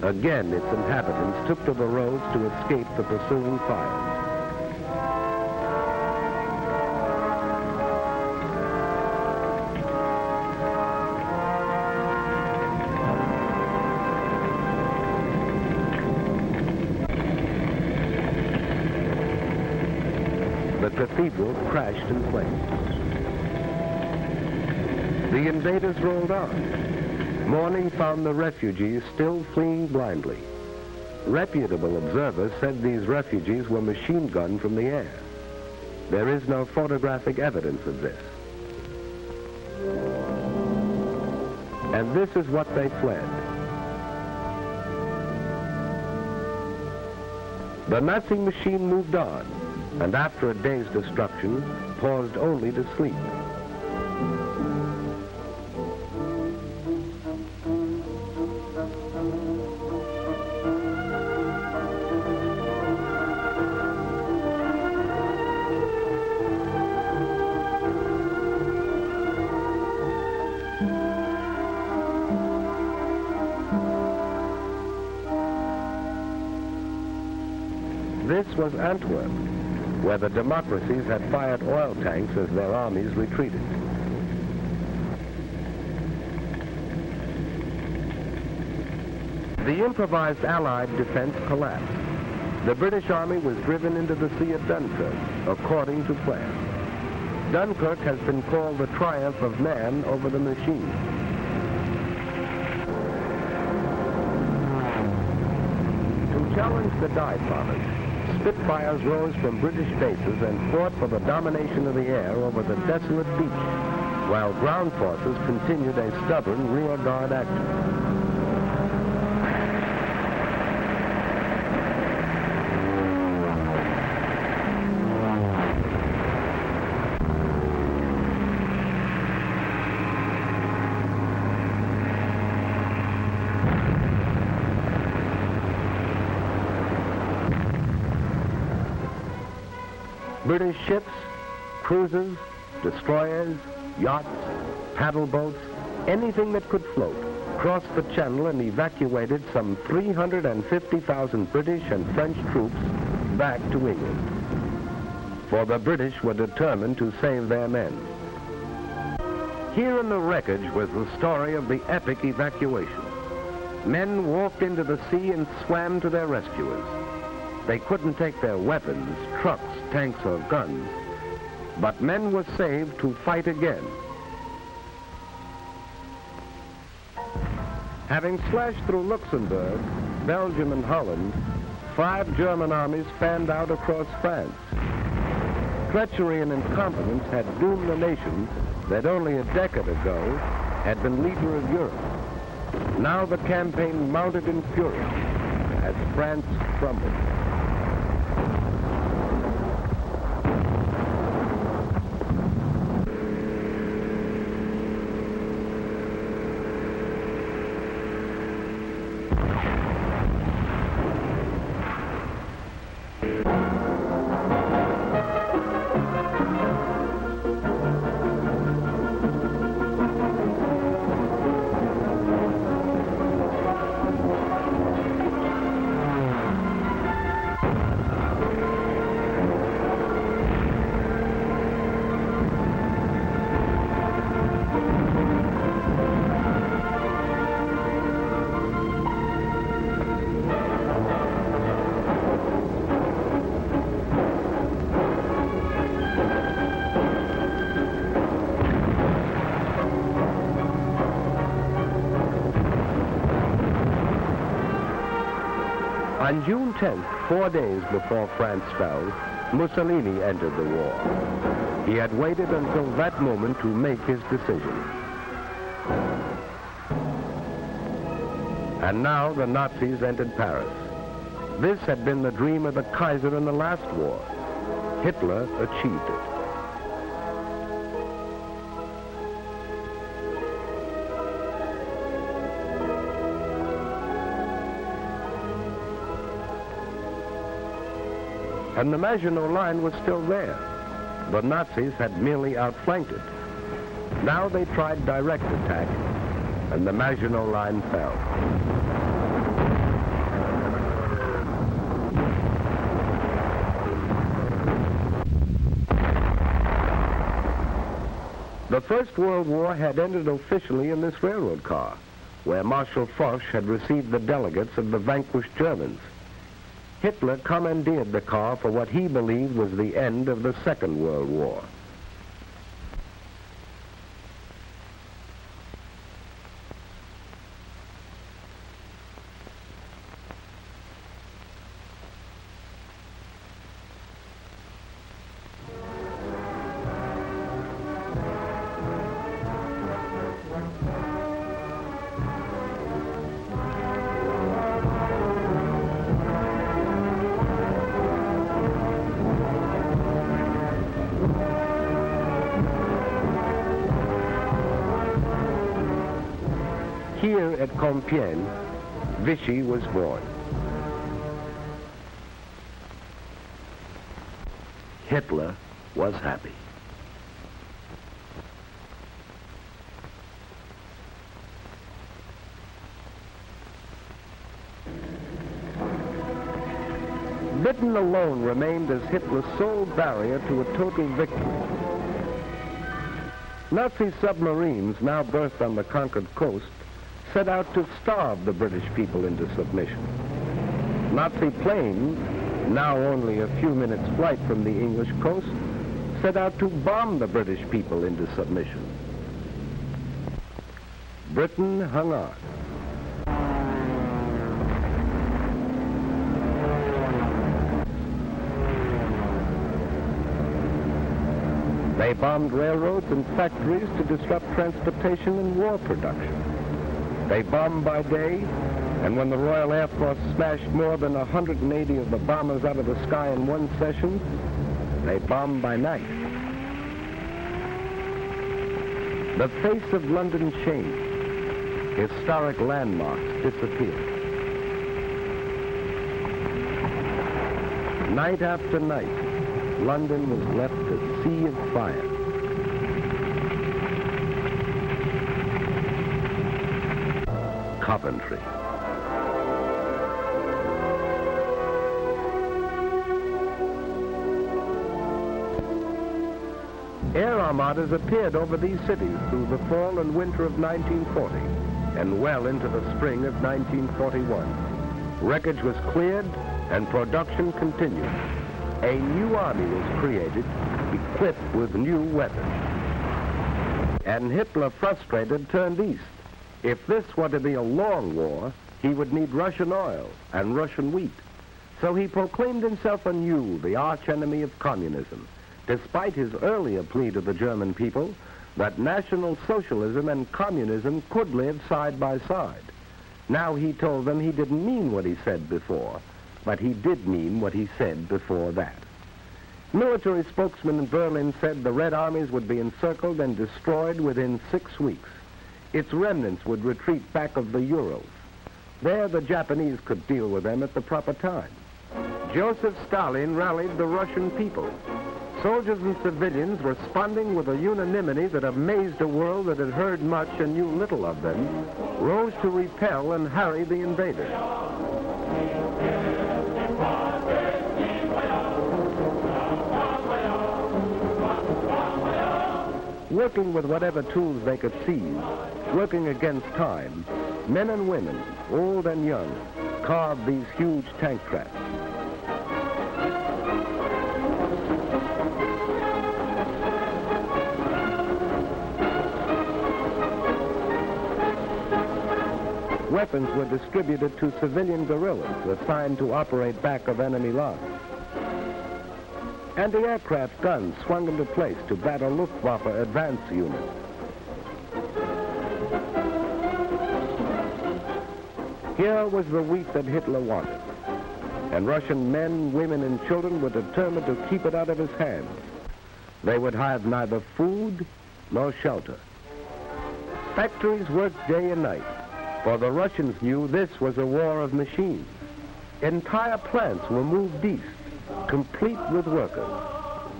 Again, its inhabitants took to the roads to escape the pursuing fires. The cathedral crashed in flames. The invaders rolled on. Morning found the refugees still fleeing blindly. Reputable observers said these refugees were machine gunned from the air. There is no photographic evidence of this. And this is what they fled. The Nazi machine moved on, and after a day's destruction, paused only to sleep. This was Antwerp, where the democracies had fired oil tanks as their armies retreated. The improvised Allied defense collapsed. The British Army was driven into the sea at Dunkirk, according to plan. Dunkirk has been called the triumph of man over the machine. To challenge the Die bombers, Spitfires rose from British bases and fought for the domination of the air over the desolate beach, while ground forces continued a stubborn rear guard action. British ships, cruisers, destroyers, yachts, paddle boats, anything that could float, crossed the channel and evacuated some 350,000 British and French troops back to England. For the British were determined to save their men. Here in the wreckage was the story of the epic evacuation. Men walked into the sea and swam to their rescuers. They couldn't take their weapons, trucks, tanks, or guns, but men were saved to fight again. Having slashed through Luxembourg, Belgium, and Holland, 5 German armies fanned out across France. Treachery and incompetence had doomed the nation that only a decade ago had been leader of Europe. Now the campaign mounted in fury as France crumbled. On June 10th, 4 days before France fell, Mussolini entered the war. He had waited until that moment to make his decision. And now the Nazis entered Paris. This had been the dream of the Kaiser in the last war. Hitler achieved it. And the Maginot Line was still there. The Nazis had merely outflanked it. Now they tried direct attack, and the Maginot Line fell. The First World War had ended officially in this railroad car, where Marshal Foch had received the delegates of the vanquished Germans. Hitler commandeered the car for what he believed was the end of the Second World War. Here at Compiègne, Vichy was born. Hitler was happy. Britain alone remained as Hitler's sole barrier to a total victory. Nazi submarines, now berthed on the conquered coast, set out to starve the British people into submission. Nazi planes, now only a few minutes' flight from the English coast, set out to bomb the British people into submission. Britain hung on. They bombed railroads and factories to disrupt transportation and war production. They bombed by day, and when the Royal Air Force smashed more than 180 of the bombers out of the sky in one session, they bombed by night. The face of London changed. Historic landmarks disappeared. Night after night, London was left a sea of fire. Coventry. Air armadas appeared over these cities through the fall and winter of 1940 and well into the spring of 1941. Wreckage was cleared and production continued. A new army was created, equipped with new weapons. And Hitler, frustrated, turned east. If this were to be a long war, he would need Russian oil and Russian wheat. So he proclaimed himself anew the archenemy of communism, despite his earlier plea to the German people that National Socialism and communism could live side by side. Now he told them he didn't mean what he said before, but he did mean what he said before that. Military spokesman in Berlin said the Red Armies would be encircled and destroyed within 6 weeks. Its remnants would retreat back of the Urals. There the Japanese could deal with them at the proper time. Joseph Stalin rallied the Russian people. Soldiers and civilians responding with a unanimity that amazed a world that had heard much and knew little of them, rose to repel and harry the invaders. Working with whatever tools they could seize, working against time, men and women, old and young, carved these huge tank traps. Weapons were distributed to civilian guerrillas assigned to operate back of enemy lines. Anti-aircraft guns swung into place to battle Luftwaffe advance units. Here was the wheat that Hitler wanted, and Russian men, women, and children were determined to keep it out of his hands. They would have neither food nor shelter. Factories worked day and night, for the Russians knew this was a war of machines. Entire plants were moved east, complete with workers.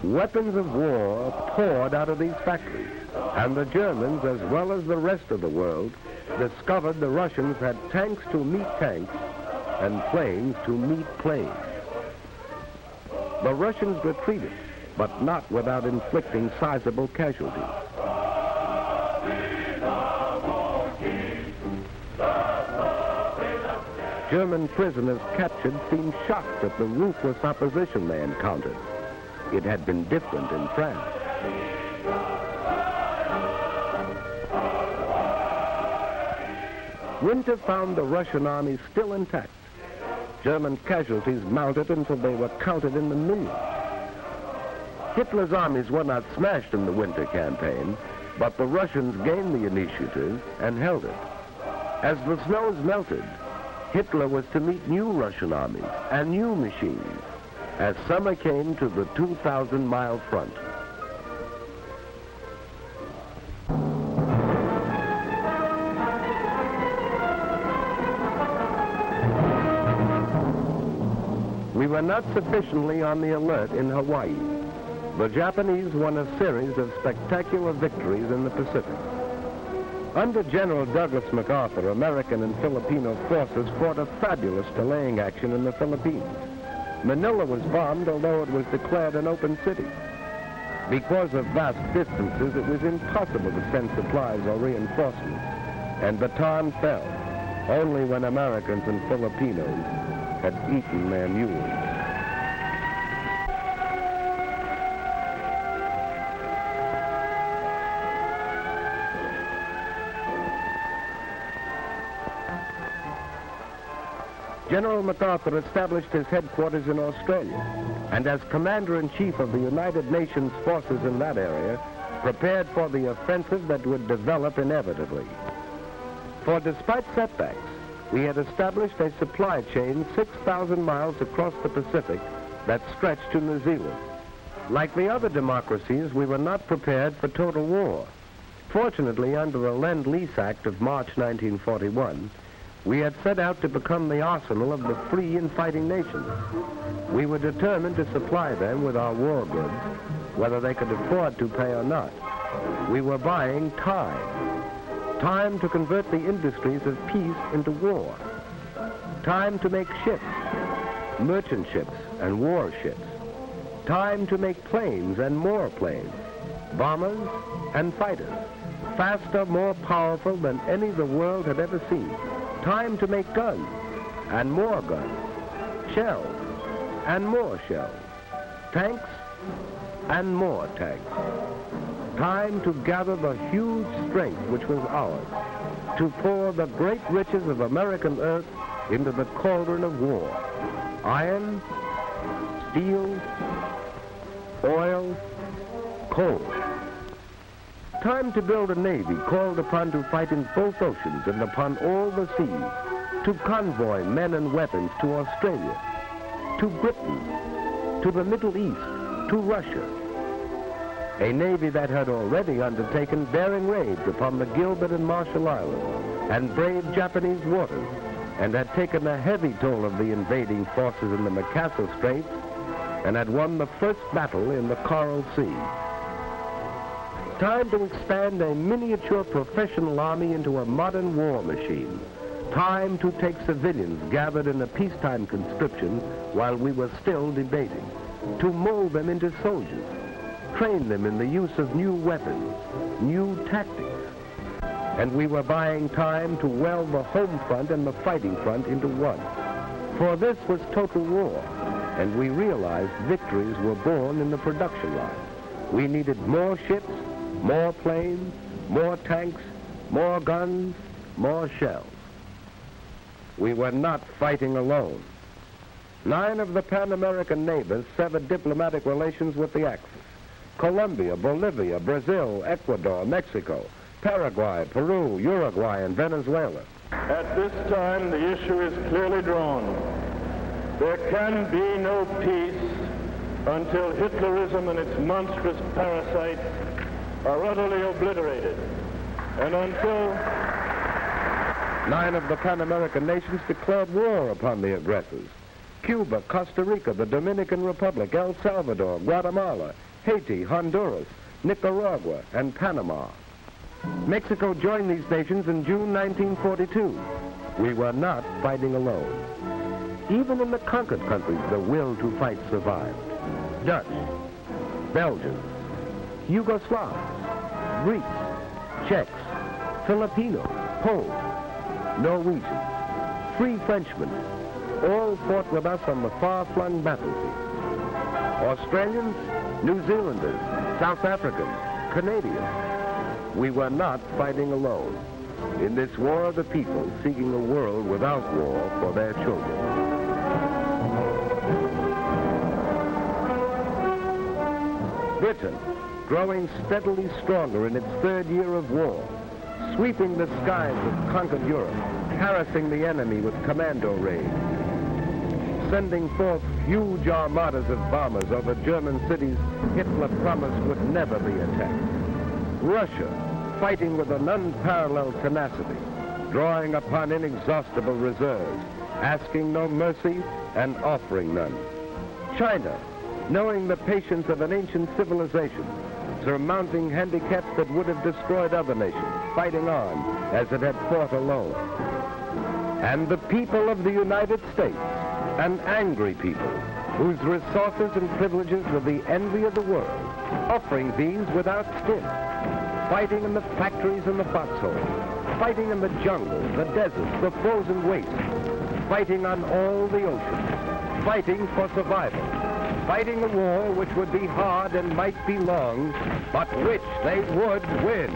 Weapons of war poured out of these factories, and the Germans, as well as the rest of the world, discovered the Russians had tanks to meet tanks and planes to meet planes. The Russians retreated, but not without inflicting sizable casualties. German prisoners captured seemed shocked at the ruthless opposition they encountered. It had been different in France. Winter found the Russian army still intact. German casualties mounted until they were counted in the millions. Hitler's armies were not smashed in the winter campaign, but the Russians gained the initiative and held it. As the snows melted, Hitler was to meet new Russian armies and new machines as summer came to the 2,000-mile front. We were not sufficiently on the alert in Hawaii. The Japanese won a series of spectacular victories in the Pacific. Under General Douglas MacArthur, American and Filipino forces fought a fabulous delaying action in the Philippines. Manila was bombed, although it was declared an open city. Because of vast distances, it was impossible to send supplies or reinforcements, and Bataan fell, only when Americans and Filipinos had eaten their mules. General MacArthur established his headquarters in Australia, and as Commander-in-Chief of the United Nations forces in that area, prepared for the offensive that would develop inevitably. For despite setbacks, we had established a supply chain 6,000 miles across the Pacific that stretched to New Zealand. Like the other democracies, we were not prepared for total war. Fortunately, under the Lend-Lease Act of March 1941, we had set out to become the arsenal of the free and fighting nations. We were determined to supply them with our war goods, whether they could afford to pay or not. We were buying time. Time to convert the industries of peace into war. Time to make ships, merchant ships and warships. Time to make planes and more planes, bombers and fighters, faster, more powerful than any the world had ever seen. Time to make guns and more guns, shells and more shells, tanks and more tanks. Time to gather the huge strength which was ours, to pour the great riches of American earth into the cauldron of war. Iron, steel, oil, coal. Time to build a navy called upon to fight in both oceans and upon all the seas, to convoy men and weapons to Australia, to Britain, to the Middle East, to Russia. A navy that had already undertaken daring raids upon the Gilbert and Marshall Islands and braved Japanese waters, and had taken a heavy toll of the invading forces in the Makassar Straits, and had won the first battle in the Coral Sea. Time to expand a miniature professional army into a modern war machine. Time to take civilians gathered in a peacetime conscription while we were still debating, to mold them into soldiers, train them in the use of new weapons, new tactics. And we were buying time to weld the home front and the fighting front into one. For this was total war, and we realized victories were born in the production line. We needed more ships, more planes, more tanks, more guns, more shells. We were not fighting alone. 9 of the Pan-American neighbors severed diplomatic relations with the Axis. Colombia, Bolivia, Brazil, Ecuador, Mexico, Paraguay, Peru, Uruguay, and Venezuela. At this time, the issue is clearly drawn. There can be no peace until Hitlerism and its monstrous parasites are utterly obliterated, and until 9 of the Pan-American nations declared war upon the aggressors. Cuba, Costa Rica, the Dominican Republic, El Salvador, Guatemala, Haiti, Honduras, Nicaragua, and Panama. Mexico joined these nations in June 1942. We were not fighting alone. Even in the conquered countries, the will to fight survived. Dutch, Belgians, Yugoslavs, Greeks, Czechs, Filipinos, Poles, Norwegians, free Frenchmen, all fought with us on the far-flung battlefield. Australians, New Zealanders, South Africans, Canadians. We were not fighting alone. In this war of the people seeking a world without war for their children. Britain, growing steadily stronger in its third year of war, sweeping the skies of conquered Europe, harassing the enemy with commando raids, sending forth huge armadas of bombers over German cities Hitler promised would never be attacked. Russia, fighting with an unparalleled tenacity, drawing upon inexhaustible reserves, asking no mercy and offering none. China, knowing the patience of an ancient civilization, surmounting handicaps that would have destroyed other nations, fighting on as it had fought alone. And the people of the United States, an angry people, whose resources and privileges were the envy of the world, offering these without stint, fighting in the factories and the foxholes, fighting in the jungles, the deserts, the frozen wastes, fighting on all the oceans, fighting for survival, fighting a war which would be hard and might be long, but which they would win.